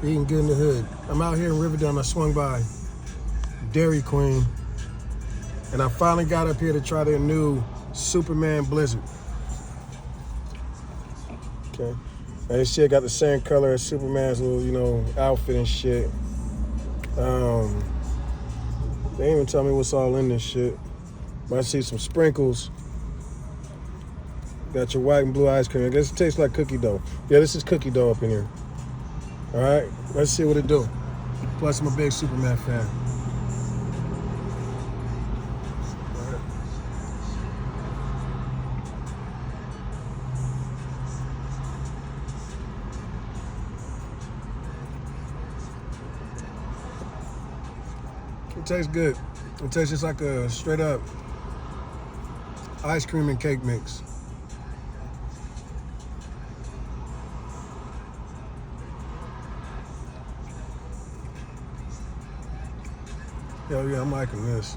Eating good in the hood. I'm out here in Riverdale and I swung by Dairy Queen. And I finally got up here to try their new Superman Blizzard. Okay. And this shit got the same color as Superman's little, outfit and shit. They didn't even tell me what's all in this shit. But I see some sprinkles. Got your white and blue ice cream. I guess it tastes like cookie dough. Yeah, this is cookie dough up in here. All right, let's see what it do. Plus, I'm a big Superman fan. It tastes good. It tastes just like a straight up ice cream and cake mix. Hell yeah, I'm liking this.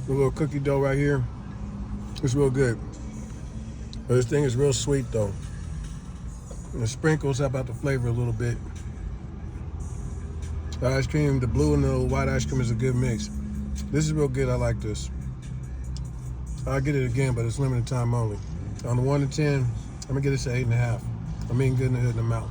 The little cookie dough right here. It's real good. But this thing is real sweet though. And the sprinkles help out the flavor a little bit. The ice cream, the blue and the white ice cream is a good mix. This is real good. I like this. I'll get it again, but it's limited time only. On the 1 to 10, I'm gonna get this at 8.5. I'm eating good in the hood and the mouth.